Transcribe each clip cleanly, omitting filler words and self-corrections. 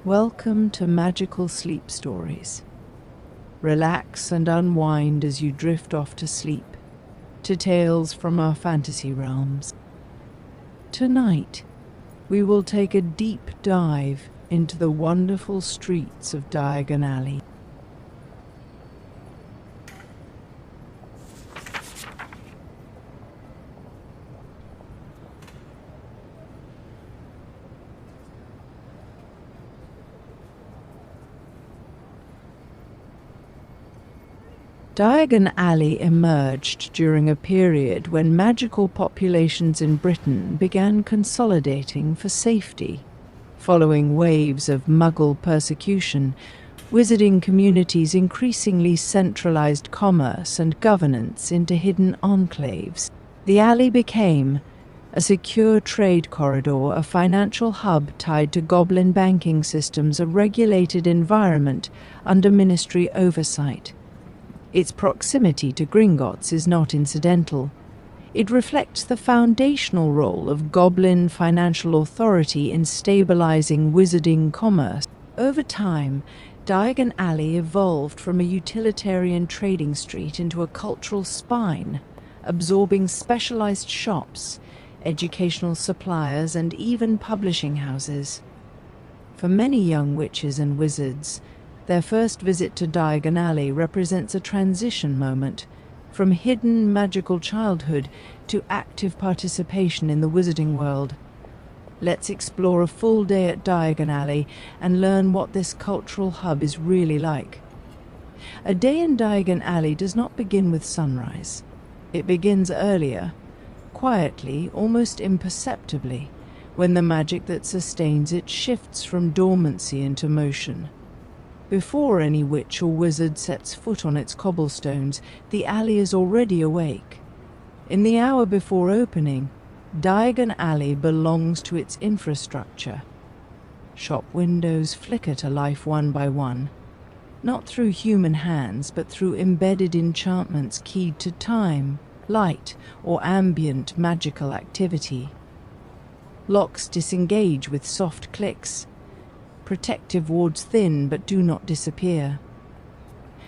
Welcome to Magical Sleep Stories. Relax and unwind as you drift off to sleep, to tales from our fantasy realms. Tonight, we will take a deep dive into the wonderful streets of Diagon Alley. Diagon Alley emerged during a period when magical populations in Britain began consolidating for safety. Following waves of Muggle persecution, wizarding communities increasingly centralized commerce and governance into hidden enclaves. The alley became a secure trade corridor, a financial hub tied to goblin banking systems, a regulated environment under ministry oversight. Its proximity to Gringotts is not incidental. It reflects the foundational role of Goblin financial authority in stabilizing wizarding commerce. Over time, Diagon Alley evolved from a utilitarian trading street into a cultural spine, absorbing specialized shops, educational suppliers, and even publishing houses. For many young witches and wizards, their first visit to Diagon Alley represents a transition moment from hidden magical childhood to active participation in the wizarding world. Let's explore a full day at Diagon Alley and learn what this cultural hub is really like. A day in Diagon Alley does not begin with sunrise. It begins earlier, quietly, almost imperceptibly, when the magic that sustains it shifts from dormancy into motion. Before any witch or wizard sets foot on its cobblestones, the alley is already awake. In the hour before opening, Diagon Alley belongs to its infrastructure. Shop windows flicker to life one by one, not through human hands, but through embedded enchantments keyed to time, light, or ambient magical activity. Locks disengage with soft clicks. Protective wards thin but do not disappear.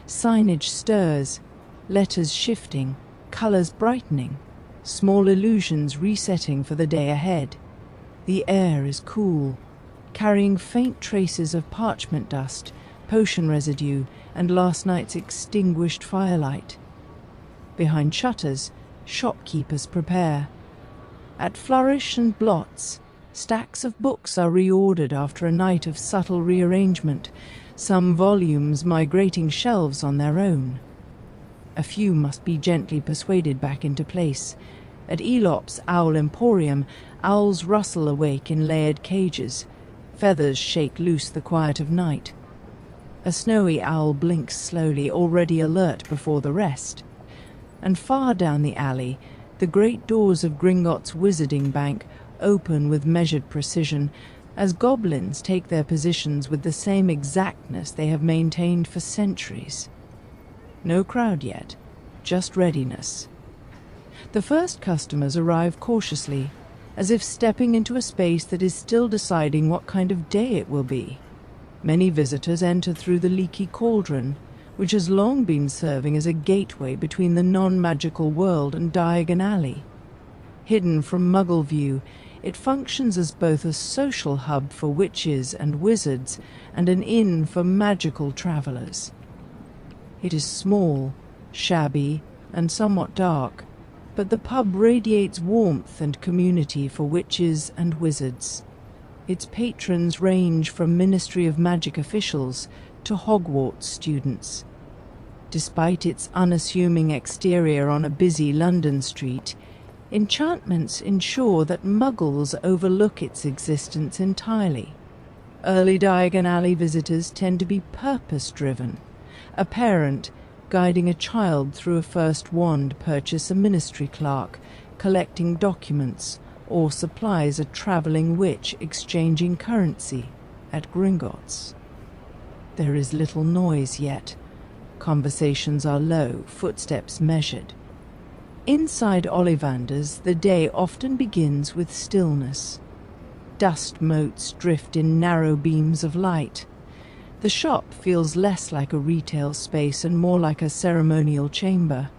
Signage stirs, letters shifting, colors brightening, small illusions resetting for the day ahead. The air is cool, carrying faint traces of parchment dust, potion residue, and last night's extinguished firelight. Behind shutters, shopkeepers prepare. At Flourish and Blots, stacks of books are reordered after a night of subtle rearrangement, some volumes migrating shelves on their own. A few must be gently persuaded back into place. At Elop's Owl Emporium, owls rustle awake in layered cages. Feathers shake loose the quiet of night. A snowy owl blinks slowly, already alert before the rest. And far down the alley, the great doors of Gringotts Wizarding Bank open with measured precision, as goblins take their positions with the same exactness they have maintained for centuries. No crowd yet, just readiness. The first customers arrive cautiously, as if stepping into a space that is still deciding what kind of day it will be. Many visitors enter through the leaky cauldron, which has long been serving as a gateway between the non-magical world and Diagon Alley. Hidden from Muggle view, it functions as both a social hub for witches and wizards and an inn for magical travelers. It is small, shabby, and somewhat dark, but the pub radiates warmth and community for witches and wizards. Its patrons range from Ministry of Magic officials to Hogwarts students. Despite its unassuming exterior on a busy London street, enchantments ensure that Muggles overlook its existence entirely. Early Diagon Alley visitors tend to be purpose-driven. A parent guiding a child through a first wand purchase, a ministry clerk collecting documents, or supplies, a travelling witch exchanging currency at Gringotts. There is little noise yet. Conversations are low, footsteps measured. Inside Ollivander's, the day often begins with stillness. Dust motes drift in narrow beams of light. The shop feels less like a retail space and more like a ceremonial chamber.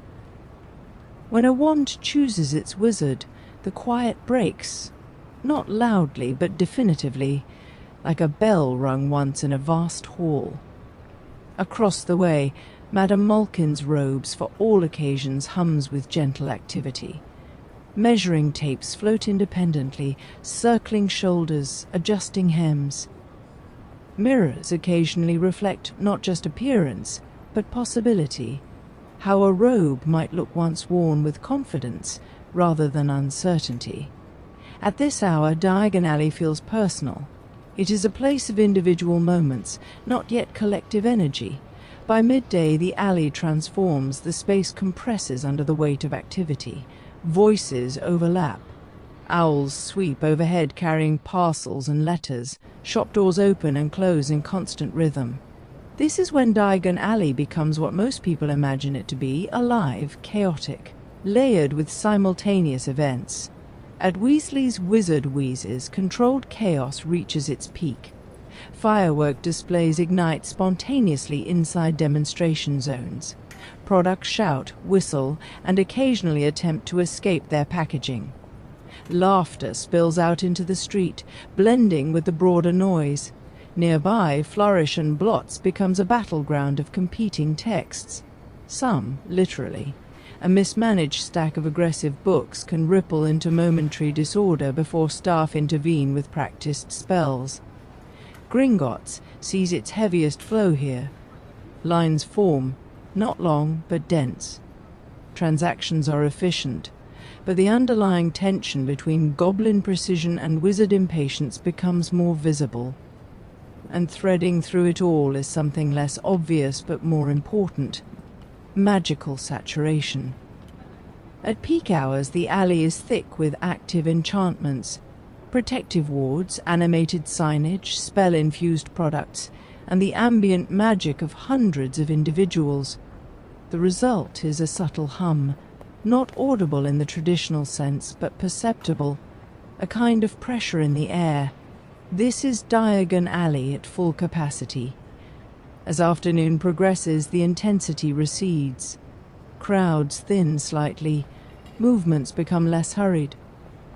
When a wand chooses its wizard, the quiet breaks, not loudly but definitively, like a bell rung once in a vast hall. Across the way, Madame Malkin's robes for all occasions hums with gentle activity. Measuring tapes float independently, circling shoulders, adjusting hems. Mirrors occasionally reflect not just appearance, but possibility, how a robe might look once worn with confidence rather than uncertainty. At this hour, Diagon Alley feels personal. It is a place of individual moments, not yet collective energy. By midday, the alley transforms, the space compresses under the weight of activity. Voices overlap. Owls sweep overhead carrying parcels and letters. Shop doors open and close in constant rhythm. This is when Diagon Alley becomes what most people imagine it to be: alive, chaotic, layered with simultaneous events. At Weasley's Wizard Wheezes, controlled chaos reaches its peak. Firework displays ignite spontaneously inside demonstration zones. Products shout, whistle, and occasionally attempt to escape their packaging. Laughter spills out into the street, blending with the broader noise. Nearby, Flourish and Blots becomes a battleground of competing texts. Some, literally. A mismanaged stack of aggressive books can ripple into momentary disorder before staff intervene with practiced spells. Gringotts sees its heaviest flow here. Lines form, not long but dense. Transactions are efficient, but the underlying tension between goblin precision and wizard impatience becomes more visible. And threading through it all is something less obvious but more important: magical saturation. At peak hours, the alley is thick with active enchantments, protective wards, animated signage, spell-infused products, and the ambient magic of hundreds of individuals. The result is a subtle hum, not audible in the traditional sense, but perceptible, a kind of pressure in the air. This is Diagon Alley at full capacity. As afternoon progresses, the intensity recedes. Crowds thin slightly, movements become less hurried.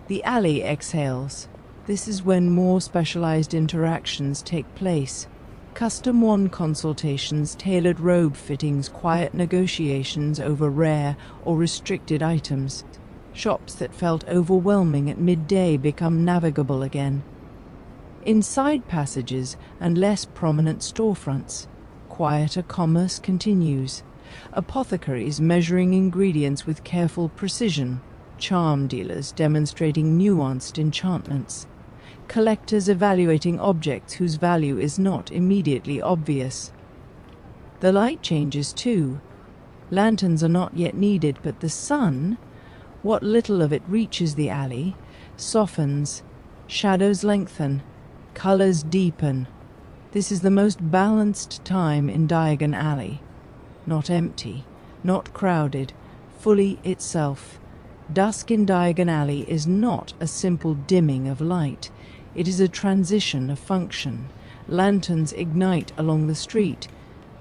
The alley exhales. This is when more specialized interactions take place. Custom wand consultations, tailored robe fittings, quiet negotiations over rare or restricted items. Shops that felt overwhelming at midday become navigable again. In side passages and less prominent storefronts, quieter commerce continues. Apothecaries measuring ingredients with careful precision, charm dealers demonstrating nuanced enchantments, collectors evaluating objects whose value is not immediately obvious. The light changes too. Lanterns are not yet needed, but the sun, what little of it reaches the alley, softens, shadows lengthen, colors deepen. This is the most balanced time in Diagon Alley. Not empty, not crowded, fully itself. Dusk in Diagon Alley is not a simple dimming of light. It is a transition of function. Lanterns ignite along the street,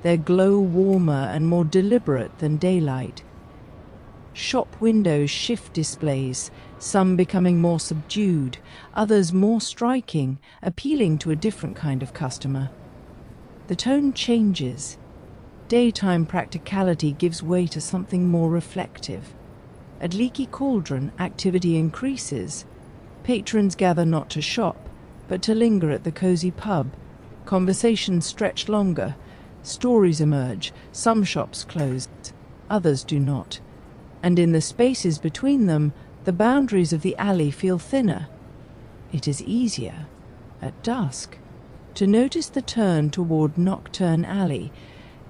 their glow warmer and more deliberate than daylight. Shop windows shift displays, some becoming more subdued, others more striking, appealing to a different kind of customer. The tone changes. Daytime practicality gives way to something more reflective. At Leaky Cauldron, activity increases. Patrons gather not to shop, but to linger at the cozy pub. Conversations stretch longer. Stories emerge. Some shops close, others do not. And in the spaces between them, the boundaries of the alley feel thinner. It is easier, at dusk, to notice the turn toward Nocturne Alley,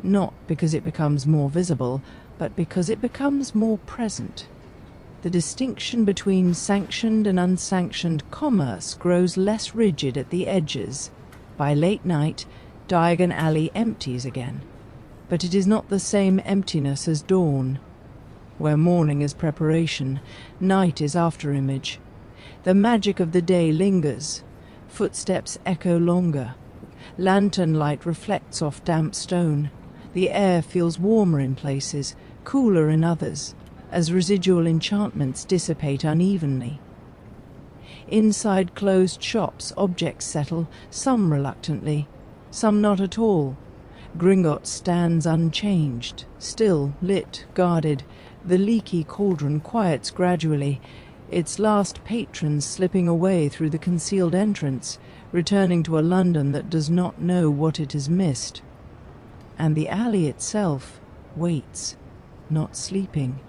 not because it becomes more visible, but because it becomes more present. The distinction between sanctioned and unsanctioned commerce grows less rigid at the edges. By late night, Diagon Alley empties again. But it is not the same emptiness as dawn. Where morning is preparation, night is afterimage. The magic of the day lingers. Footsteps echo longer. Lantern light reflects off damp stone. The air feels warmer in places, cooler in others, as residual enchantments dissipate unevenly. Inside closed shops, objects settle, some reluctantly, some not at all. Gringotts stands unchanged, still, lit, guarded. The leaky cauldron quiets gradually, its last patrons slipping away through the concealed entrance, returning to a London that does not know what it has missed. And the alley itself waits, not sleeping,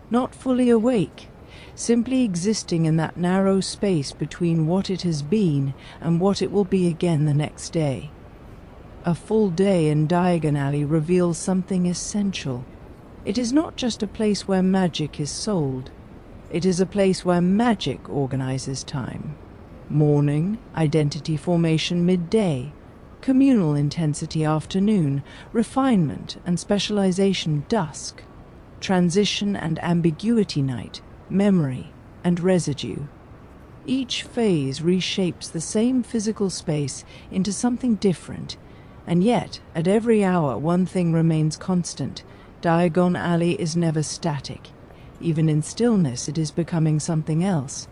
not fully awake, simply existing in that narrow space between what it has been and what it will be again the next day. A full day in Diagon Alley reveals something essential. It is not just a place where magic is sold. It is a place where magic organizes time. Morning, identity formation midday, communal intensity afternoon, refinement and specialization dusk, transition and ambiguity night, memory and residue. Each phase reshapes the same physical space into something different, and yet, at every hour, one thing remains constant. Diagon Alley is never static. Even in stillness, it is becoming something else.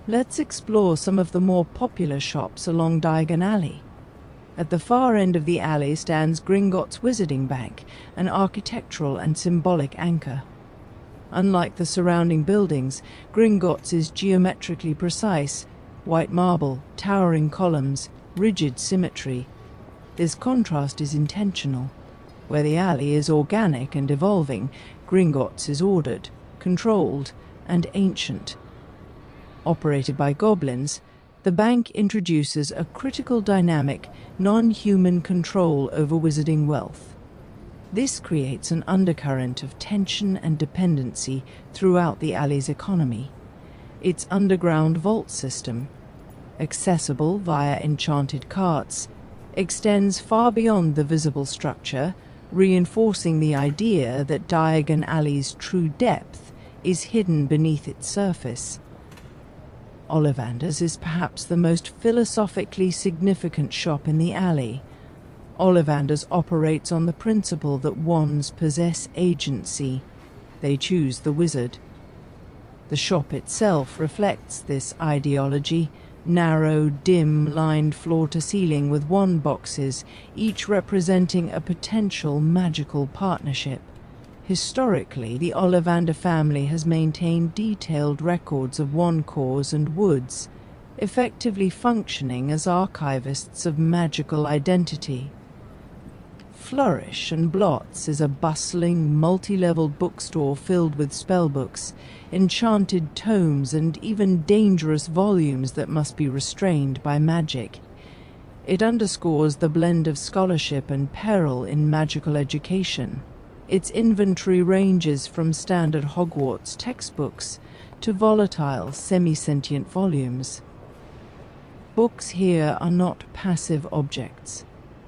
Let's explore some of the more popular shops along Diagon Alley. At the far end of the alley stands Gringotts Wizarding Bank, an architectural and symbolic anchor. Unlike the surrounding buildings, Gringotts is geometrically precise: white marble, towering columns, rigid symmetry. This contrast is intentional. Where the alley is organic and evolving, Gringotts is ordered, controlled, and ancient. Operated by goblins, the bank introduces a critical dynamic, non-human control over wizarding wealth. This creates an undercurrent of tension and dependency throughout the alley's economy. Its underground vault system, accessible via enchanted carts, extends far beyond the visible structure, reinforcing the idea that Diagon Alley's true depth is hidden beneath its surface. Ollivander's is perhaps the most philosophically significant shop in the alley. Ollivander's operates on the principle that wands possess agency. They choose the wizard. The shop itself reflects this ideology: narrow, dim-lined floor-to-ceiling with wand boxes, each representing a potential magical partnership. Historically, the Ollivander family has maintained detailed records of wand cores and woods, effectively functioning as archivists of magical identity. Flourish and Blots is a bustling, multi-leveled bookstore filled with spellbooks, enchanted tomes, and even dangerous volumes that must be restrained by magic. It underscores the blend of scholarship and peril in magical education. Its inventory ranges from standard Hogwarts textbooks to volatile, semi-sentient volumes. Books here are not passive objects.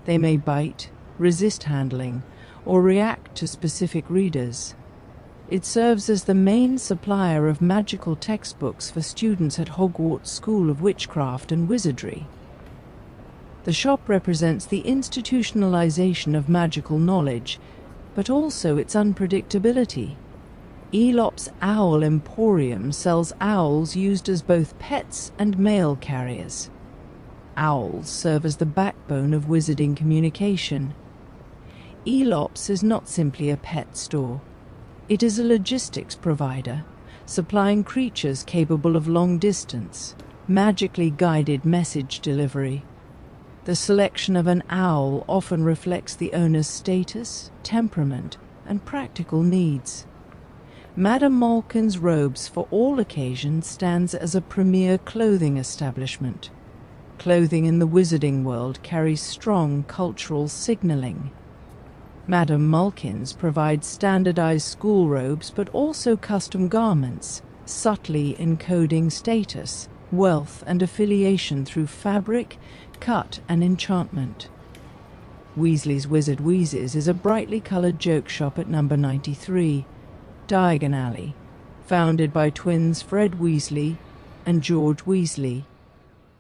They may bite, resist handling, or react to specific readers. It serves as the main supplier of magical textbooks for students at Hogwarts School of Witchcraft and Wizardry. The shop represents the institutionalization of magical knowledge, but also its unpredictability. Elop's Owl Emporium sells owls used as both pets and mail carriers. Owls serve as the backbone of wizarding communication. Elop's is not simply a pet store. It is a logistics provider, supplying creatures capable of long distance, magically guided message delivery. The selection of an owl often reflects the owner's status, temperament, and practical needs. Madame Malkin's Robes for all occasions stands as a premier clothing establishment. Clothing in the wizarding world carries strong cultural signaling. Madame Malkin's provides standardized school robes but also custom garments, subtly encoding status, wealth, and affiliation through fabric, cut, and enchantment. Weasley's Wizard Wheezes is a brightly colored joke shop at number 93, Diagon Alley, founded by twins Fred Weasley and George Weasley.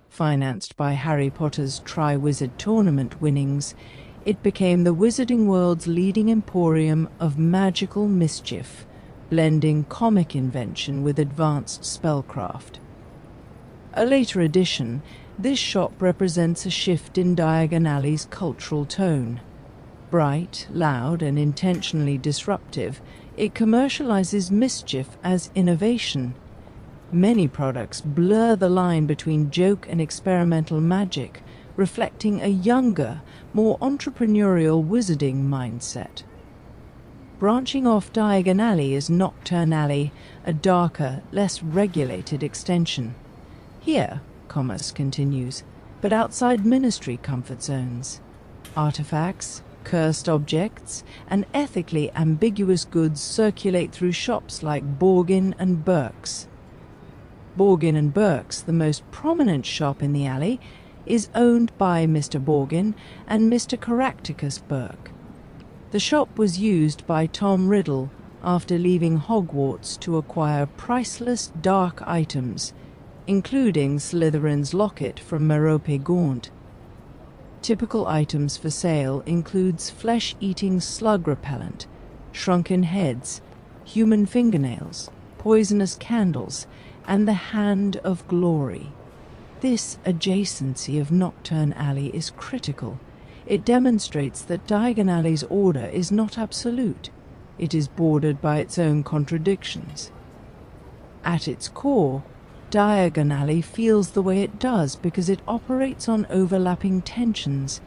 Financed by Harry Potter's Triwizard Tournament winnings, it became the wizarding world's leading emporium of magical mischief, blending comic invention with advanced spellcraft. A later addition, this shop represents a shift in Diagon Alley's cultural tone. Bright, loud, and intentionally disruptive, it commercializes mischief as innovation. Many products blur the line between joke and experimental magic, reflecting a younger, more entrepreneurial wizarding mindset. Branching off Diagon Alley is Nocturne Alley, a darker, less regulated extension. Here, commerce continues, but outside Ministry comfort zones. Artifacts, cursed objects, and ethically ambiguous goods circulate through shops like Borgin and Burke's. Borgin and Burke's, the most prominent shop in the alley, is owned by Mr. Borgin and Mr. Caractacus Burke. The shop was used by Tom Riddle after leaving Hogwarts to acquire priceless dark items, including Slytherin's locket from Merope Gaunt. Typical items for sale includes flesh-eating slug repellent, shrunken heads, human fingernails, poisonous candles, and the Hand of Glory. This adjacency of Nocturne Alley is critical. It demonstrates that Diagon Alley's order is not absolute. It is bordered by its own contradictions. At its core, Diagon Alley feels the way it does because it operates on overlapping tensions: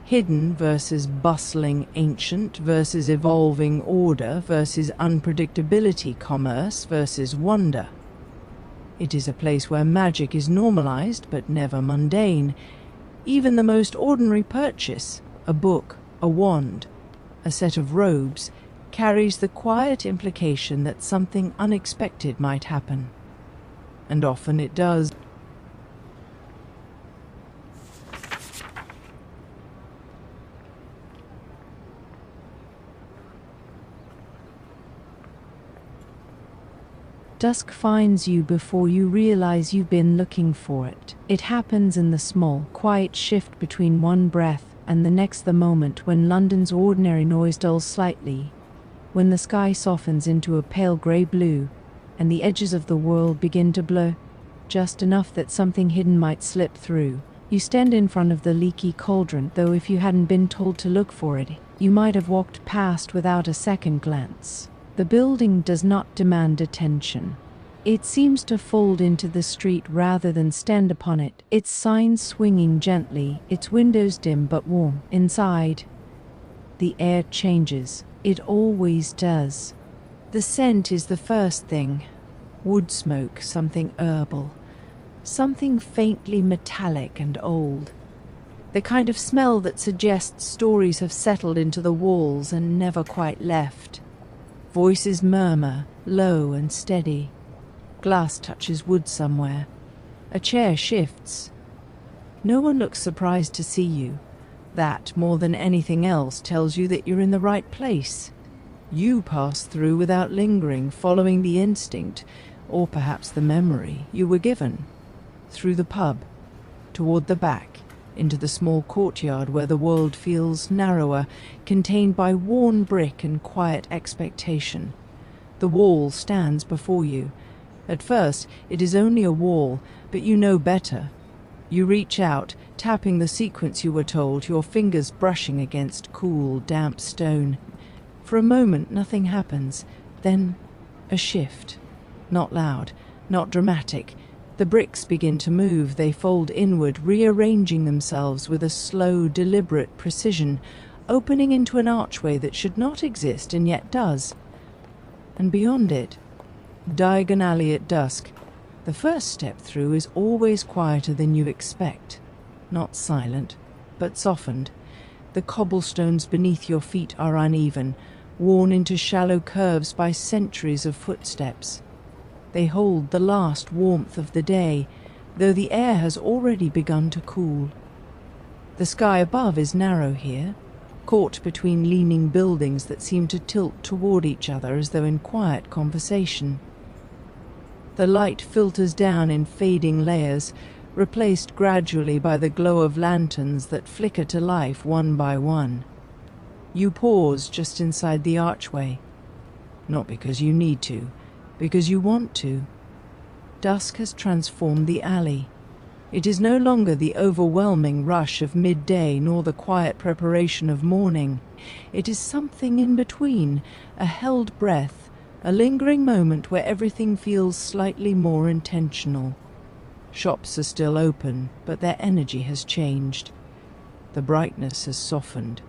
hidden versus bustling, ancient versus evolving order versus unpredictability, commerce versus wonder. It is a place where magic is normalized but never mundane. Even the most ordinary purchase, a book, a wand, a set of robes, carries the quiet implication that something unexpected might happen. And often it does. Dusk finds you before you realize you've been looking for it. It happens in the small, quiet shift between one breath and the next, the moment when London's ordinary noise dulls slightly, when the sky softens into a pale grey blue, and the edges of the world begin to blur, just enough that something hidden might slip through. You stand in front of the leaky cauldron, though if you hadn't been told to look for it, you might have walked past without a second glance. The building does not demand attention. It seems to fold into the street rather than stand upon it, its signs swinging gently, its windows dim but warm. Inside, the air changes. It always does. The scent is the first thing. Wood smoke, something herbal, something faintly metallic and old. The kind of smell that suggests stories have settled into the walls and never quite left. Voices murmur, low and steady. Glass touches wood somewhere. A chair shifts. No one looks surprised to see you. That, more than anything else, tells you that you're in the right place. You pass through without lingering, following the instinct, or perhaps the memory, you were given. Through the pub, toward the back, into the small courtyard where the world feels narrower, contained by worn brick and quiet expectation. The wall stands before you. At first, it is only a wall, but you know better. You reach out, tapping the sequence you were told, your fingers brushing against cool, damp stone. For a moment, nothing happens. Then, a shift. Not loud, not dramatic. The bricks begin to move. They fold inward, rearranging themselves with a slow, deliberate precision, opening into an archway that should not exist and yet does. And beyond it, Diagon Alley at dusk. The first step through is always quieter than you expect. Not silent, but softened. The cobblestones beneath your feet are uneven, worn into shallow curves by centuries of footsteps. They hold the last warmth of the day, though the air has already begun to cool. The sky above is narrow here, caught between leaning buildings that seem to tilt toward each other as though in quiet conversation. The light filters down in fading layers, replaced gradually by the glow of lanterns that flicker to life one by one. You pause just inside the archway, not because you need to, because you want to. Dusk has transformed the alley. It is no longer the overwhelming rush of midday nor the quiet preparation of morning. It is something in between, a held breath, a lingering moment where everything feels slightly more intentional. Shops are still open, but their energy has changed. The brightness has softened.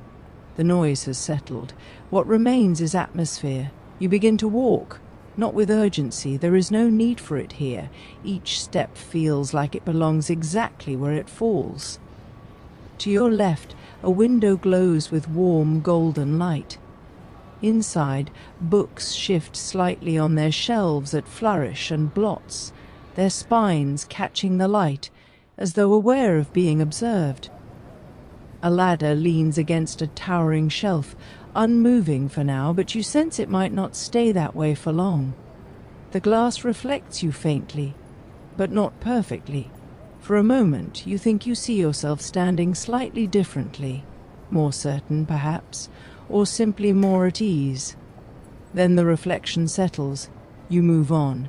The noise has settled. What remains is atmosphere. You begin to walk. Not with urgency, there is no need for it here. Each step feels like it belongs exactly where it falls. To your left, a window glows with warm golden light. Inside, books shift slightly on their shelves at flourish and blots, their spines catching the light, as though aware of being observed. A ladder leans against a towering shelf, unmoving for now, but you sense it might not stay that way for long. The glass reflects you faintly, but not perfectly. For a moment, you think you see yourself standing slightly differently, more certain, perhaps, or simply more at ease. Then the reflection settles. You move on.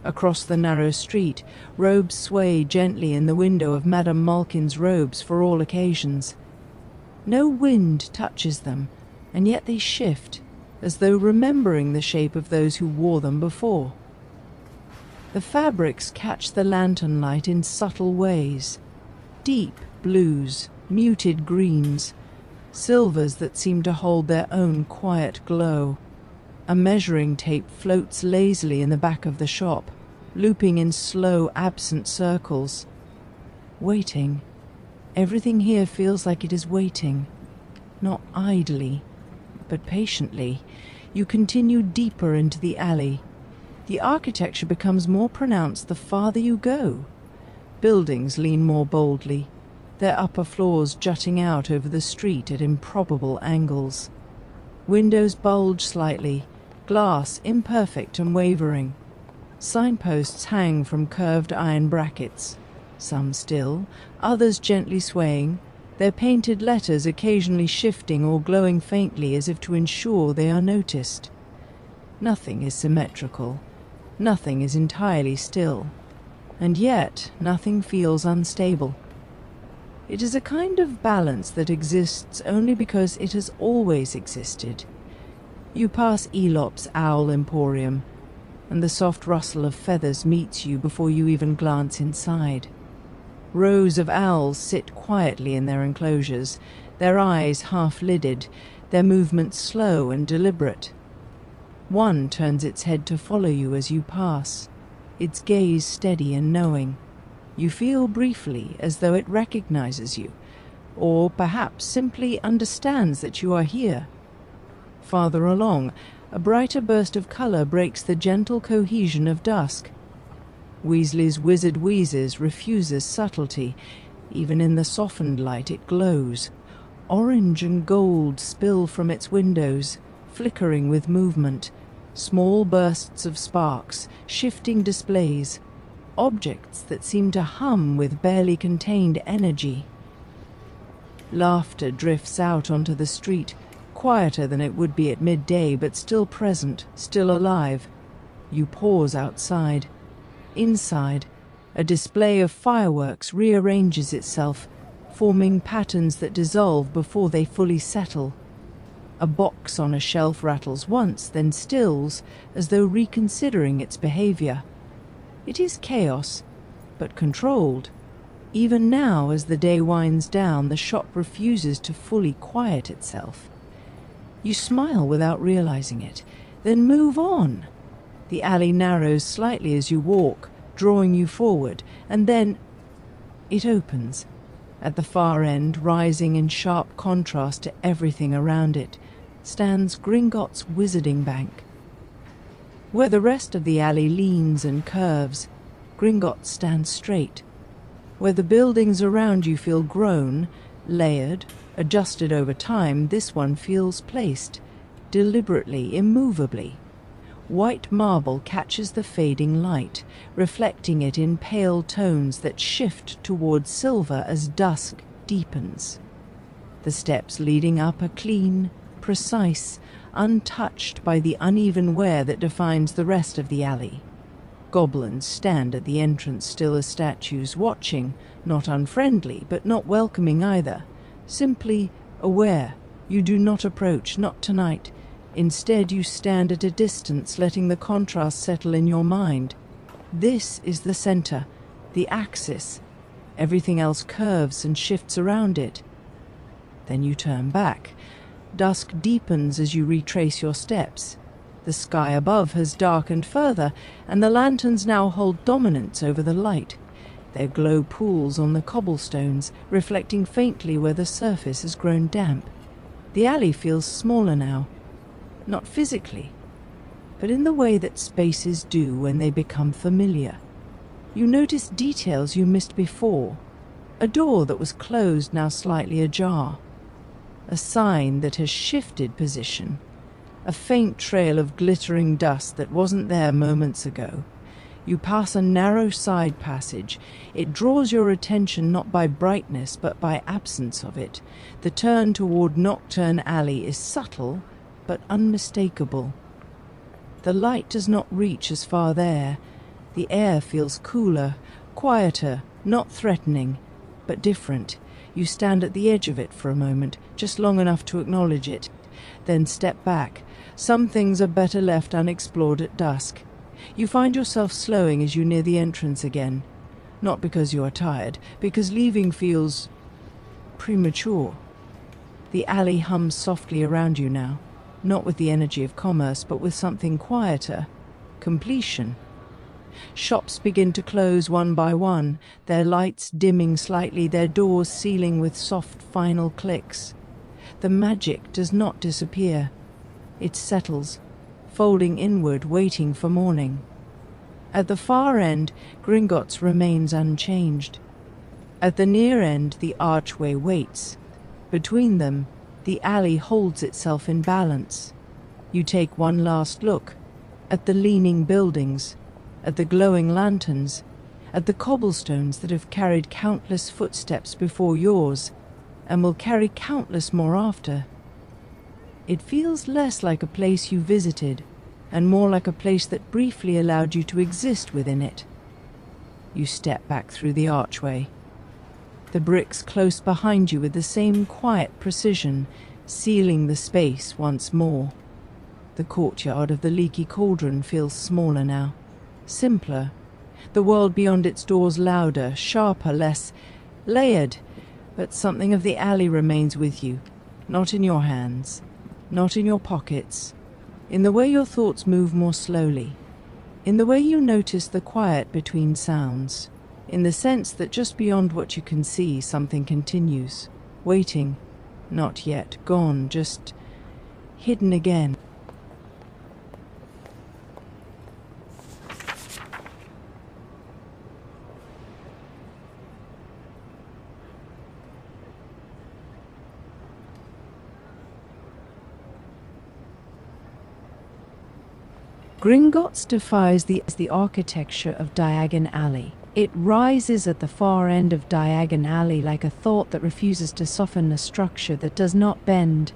Across the narrow street, robes sway gently in the window of Madame Malkin's robes for all occasions. No wind touches them, and yet they shift, as though remembering the shape of those who wore them before. The fabrics catch the lantern light in subtle ways. Deep blues, muted greens, silvers that seem to hold their own quiet glow. A measuring tape floats lazily in the back of the shop, looping in slow, absent circles. Waiting. Everything here feels like it is waiting. Not idly, but patiently. You continue deeper into the alley. The architecture becomes more pronounced the farther you go. Buildings lean more boldly, their upper floors jutting out over the street at improbable angles. Windows bulge slightly, glass imperfect and wavering. Signposts hang from curved iron brackets, some still, others gently swaying, their painted letters occasionally shifting or glowing faintly as if to ensure they are noticed. Nothing is symmetrical. Nothing is entirely still. And yet, nothing feels unstable. It is a kind of balance that exists only because it has always existed. You pass Elop's Owl Emporium, and the soft rustle of feathers meets you before you even glance inside. Rows of owls sit quietly in their enclosures, their eyes half-lidded, their movements slow and deliberate. One turns its head to follow you as you pass, its gaze steady and knowing. You feel briefly as though it recognizes you, or perhaps simply understands that you are here. Farther along, a brighter burst of color breaks the gentle cohesion of dusk. Weasley's Wizard Wheezes refuses subtlety. Even in the softened light it glows. Orange and gold spill from its windows, flickering with movement. Small bursts of sparks, shifting displays. Objects that seem to hum with barely contained energy. Laughter drifts out onto the street, quieter than it would be at midday, but still present, still alive. You pause outside. Inside, a display of fireworks rearranges itself, forming patterns that dissolve before they fully settle. A box on a shelf rattles once, then stills, as though reconsidering its behavior. It is chaos, but controlled. Even now, as the day winds down, the shop refuses to fully quiet itself. You smile without realizing it, then move on. The alley narrows slightly as you walk, drawing you forward, and then it opens. At the far end, rising in sharp contrast to everything around it, stands Gringotts Wizarding Bank. Where the rest of the alley leans and curves, Gringotts stands straight. Where the buildings around you feel grown, layered, adjusted over time, this one feels placed, deliberately, immovably. White marble catches the fading light, reflecting it in pale tones that shift towards silver as dusk deepens. The steps leading up are clean, precise, untouched by the uneven wear that defines the rest of the alley. Goblins stand at the entrance still as statues, watching, not unfriendly, but not welcoming either. Simply aware. You do not approach, not tonight. Instead, you stand at a distance, letting the contrast settle in your mind. This is the center, the axis. Everything else curves and shifts around it. Then you turn back. Dusk deepens as you retrace your steps. The sky above has darkened further, and the lanterns now hold dominance over the light. Their glow pools on the cobblestones, reflecting faintly where the surface has grown damp. The alley feels smaller now. Not physically, but in the way that spaces do when they become familiar. You notice details you missed before. A door that was closed now slightly ajar. A sign that has shifted position. A faint trail of glittering dust that wasn't there moments ago. You pass a narrow side passage. It draws your attention not by brightness but by absence of it. The turn toward Nocturne Alley is subtle but unmistakable. The light does not reach as far there. The air feels cooler, quieter, not threatening, but different. You stand at the edge of it for a moment, just long enough to acknowledge it, then step back. Some things are better left unexplored at dusk. You find yourself slowing as you near the entrance again. Not because you are tired, because leaving feels premature. The alley hums softly around you now. Not with the energy of commerce, but with something quieter. Completion. Shops begin to close one by one, their lights dimming slightly, their doors sealing with soft final clicks. The magic does not disappear. It settles, folding inward, waiting for morning. At the far end, Gringotts remains unchanged. At the near end, the archway waits. Between them, the alley holds itself in balance. You take one last look at the leaning buildings, at the glowing lanterns, at the cobblestones that have carried countless footsteps before yours, and will carry countless more after. It feels less like a place you visited, and more like a place that briefly allowed you to exist within it. You step back through the archway. The bricks close behind you with the same quiet precision, sealing the space once more. The courtyard of the Leaky Cauldron feels smaller now, simpler. The world beyond its doors louder, sharper, less layered, but something of the alley remains with you, not in your hands, not in your pockets, in the way your thoughts move more slowly, in the way you notice the quiet between sounds, in the sense that just beyond what you can see, something continues, waiting, not yet gone, just hidden again. Gringotts defies the architecture of Diagon Alley. It rises at the far end of Diagon Alley like a thought that refuses to soften, a structure that does not bend,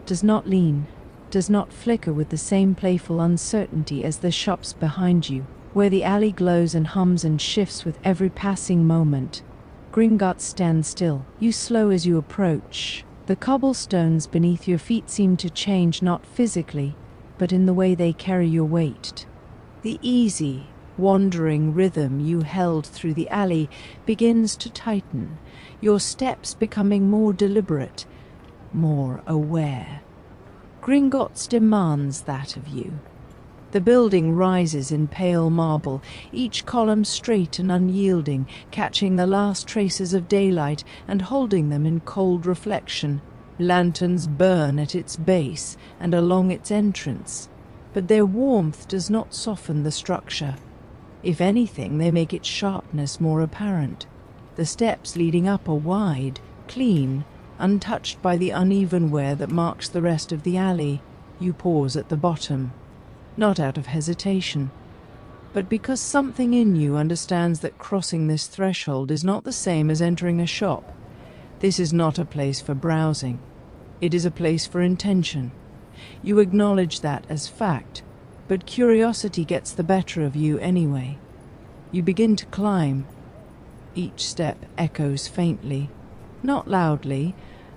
does not lean, does not flicker with the same playful uncertainty as the shops behind you, where the alley glows and hums and shifts with every passing moment. Gringotts stands still. You slow as you approach. The cobblestones beneath your feet seem to change, not physically, but in the way they carry your weight. The easy, wandering rhythm you held through the alley begins to tighten, your steps becoming more deliberate, more aware. Gringotts demands that of you. The building rises in pale marble, each column straight and unyielding, catching the last traces of daylight and holding them in cold reflection. Lanterns burn at its base and along its entrance, but their warmth does not soften the structure. If anything, they make its sharpness more apparent. The steps leading up are wide, clean, untouched by the uneven wear that marks the rest of the alley. You pause at the bottom. not out of hesitation, but because something in you understands that crossing this threshold is not the same as entering a shop. This is not a place for browsing. It is a place for intention. You acknowledge that as fact, but curiosity gets the better of you anyway. You begin to climb. Each step echoes faintly, not loudly,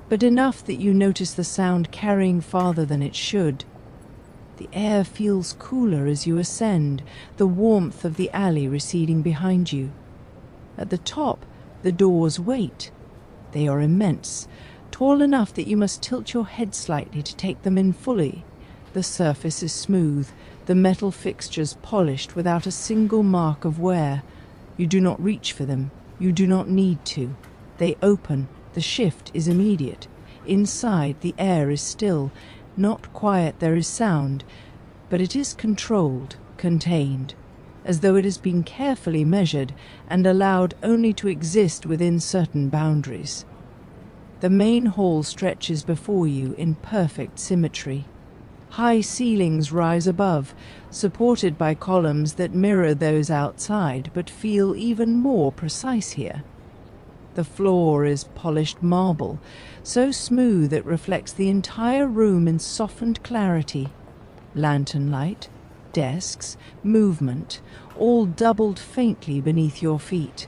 but enough that you notice the sound carrying farther than it should. The air feels cooler as you ascend, the warmth of the alley receding behind you. At the top, the doors wait. They are immense, tall enough that you must tilt your head slightly to take them in fully. The surface is smooth, the metal fixtures polished without a single mark of wear. You do not reach for them. You do not need to. They open. The shift is immediate. Inside, the air is still. Not quiet, there is sound, but it is controlled, contained, as though it has been carefully measured and allowed only to exist within certain boundaries. The main hall stretches before you in perfect symmetry. High ceilings rise above, supported by columns that mirror those outside but feel even more precise here. The floor is polished marble, so smooth it reflects the entire room in softened clarity. Lantern light, desks, movement, all doubled faintly beneath your feet.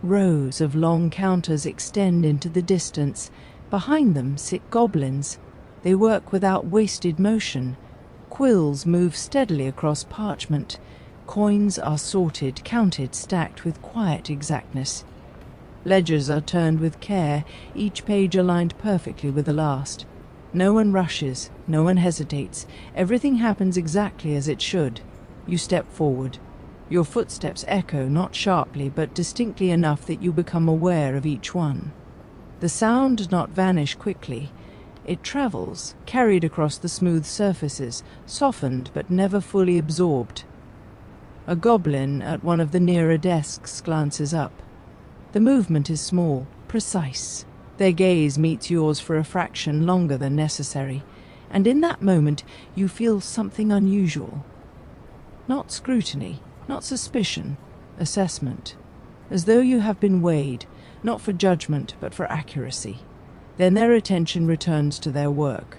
Rows of long counters extend into the distance. Behind them sit goblins. They work without wasted motion. Quills move steadily across parchment. Coins are sorted, counted, stacked with quiet exactness. Ledgers are turned with care, each page aligned perfectly with the last. No one rushes, no one hesitates. Everything happens exactly as it should. You step forward. Your footsteps echo, not sharply, but distinctly enough that you become aware of each one. The sound does not vanish quickly. It travels, carried across the smooth surfaces, softened but never fully absorbed. A goblin at one of the nearer desks glances up. The movement is small, precise. Their gaze meets yours for a fraction longer than necessary, and in that moment you feel something unusual. Not scrutiny, not suspicion, assessment, as though you have been weighed, not for judgment but for accuracy. Then their attention returns to their work.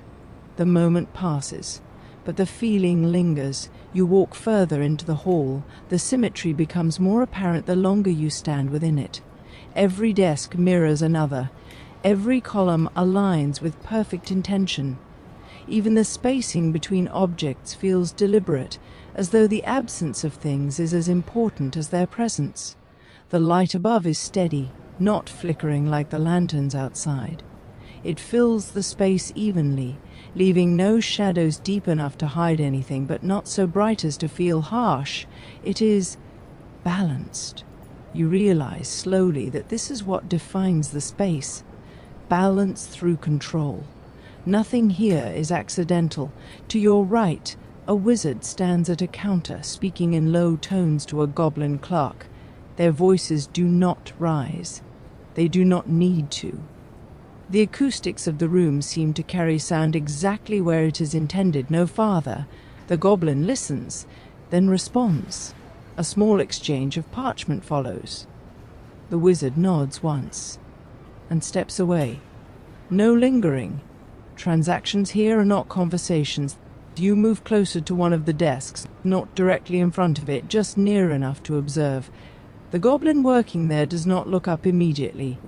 The moment passes, but the feeling lingers. You walk further into the hall. The symmetry becomes more apparent the longer you stand within it. Every desk mirrors another. Every column aligns with perfect intention. Even the spacing between objects feels deliberate, as though the absence of things is as important as their presence. The light above is steady, not flickering like the lanterns outside. It fills the space evenly, leaving no shadows deep enough to hide anything, but not so bright as to feel harsh. It is balanced. You realize slowly that this is what defines the space. Balance through control. Nothing here is accidental. To your right, a wizard stands at a counter, speaking in low tones to a goblin clerk. Their voices do not rise. They do not need to. The acoustics of the room seem to carry sound exactly where it is intended, no farther. The goblin listens, then responds. A small exchange of parchment follows. The wizard nods once and steps away. No lingering. Transactions here are not conversations. You move closer to one of the desks, not directly in front of it, just near enough to observe. The goblin working there does not look up immediately.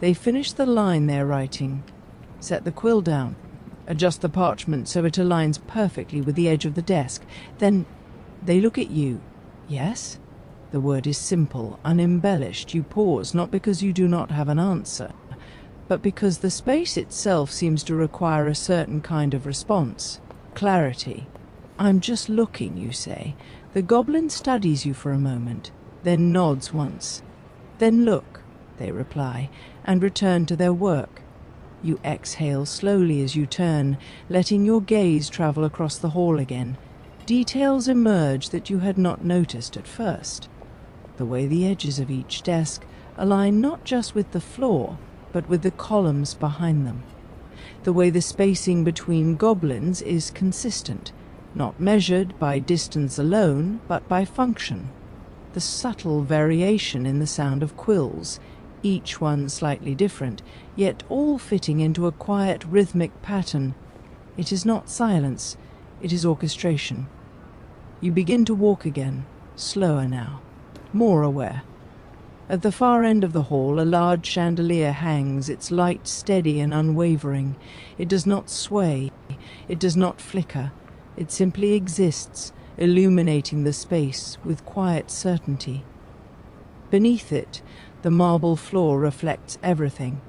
They finish the line they're writing, set the quill down, adjust the parchment so it aligns perfectly with the edge of the desk. Then they look at you. Yes? The word is simple, unembellished. You pause, not because you do not have an answer, but because the space itself seems to require a certain kind of response. Clarity. I'm just looking, you say. The goblin studies you for a moment, then nods once. Then look, they reply, and return to their work. You exhale slowly as you turn, letting your gaze travel across the hall again. Details emerge that you had not noticed at first. The way the edges of each desk align not just with the floor, but with the columns behind them. The way the spacing between goblins is consistent, not measured by distance alone, but by function. The subtle variation in the sound of quills, each one slightly different, yet all fitting into a quiet rhythmic pattern. It is not silence, it is orchestration. You begin to walk again, slower now, more aware. At the far end of the hall, a large chandelier hangs, its light steady and unwavering. It does not sway, it does not flicker, it simply exists, illuminating the space with quiet certainty. Beneath it, the marble floor reflects everything,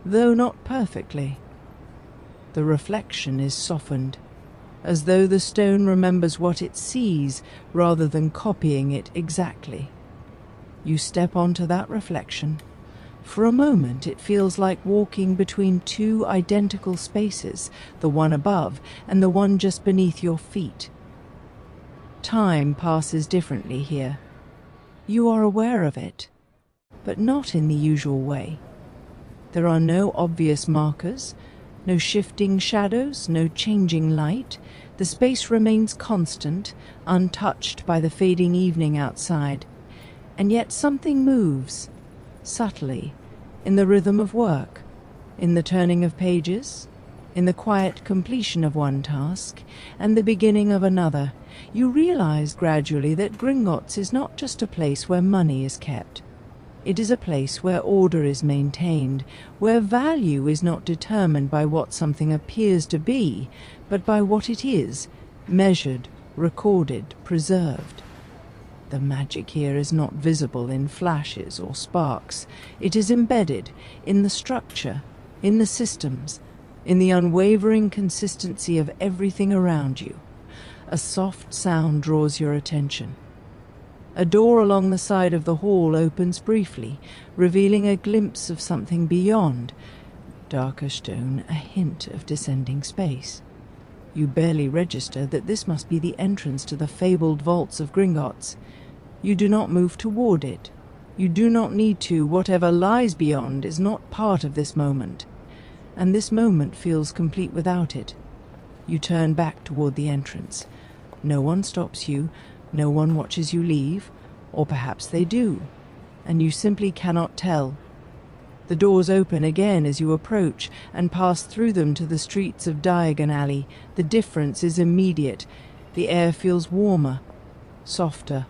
though not perfectly. The reflection is softened, as though the stone remembers what it sees rather than copying it exactly. You step onto that reflection. For a moment it feels like walking between two identical spaces, the one above and the one just beneath your feet. Time passes differently here. You are aware of it, but not in the usual way. There are no obvious markers, no shifting shadows, no changing light. The space remains constant, untouched by the fading evening outside. And yet something moves, subtly, in the rhythm of work, in the turning of pages, in the quiet completion of one task, and the beginning of another. You realize gradually that Gringotts is not just a place where money is kept. It is a place where order is maintained, where value is not determined by what something appears to be, but by what it is, measured, recorded, preserved. The magic here is not visible in flashes or sparks. It is embedded in the structure, in the systems, in the unwavering consistency of everything around you. A soft sound draws your attention. A door along the side of the hall opens briefly, revealing a glimpse of something beyond. Darker stone, a hint of descending space. You barely register that this must be the entrance to the fabled vaults of Gringotts. You do not move toward it. You do not need to. Whatever lies beyond is not part of this moment, and this moment feels complete without it. You turn back toward the entrance. No one stops you, no one watches you leave, or perhaps they do, and you simply cannot tell. The doors open again as you approach and pass through them to the streets of Diagon Alley. The difference is immediate. The air feels warmer, softer.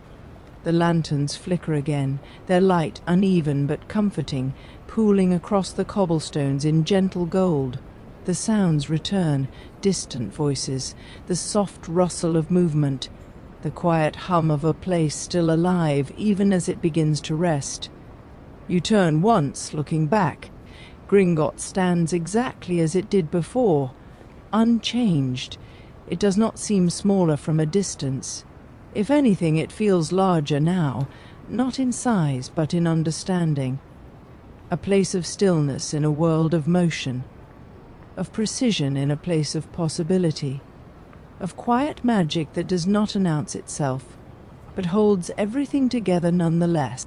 The lanterns flicker again, their light uneven but comforting, pooling across the cobblestones in gentle gold. The sounds return, distant voices, the soft rustle of movement, the quiet hum of a place still alive even as it begins to rest. You turn once, looking back. Gringotts stands exactly as it did before, unchanged. It does not seem smaller from a distance. If anything, it feels larger now, not in size but in understanding. A place of stillness in a world of motion, of precision in a place of possibility, of quiet magic that does not announce itself, but holds everything together nonetheless.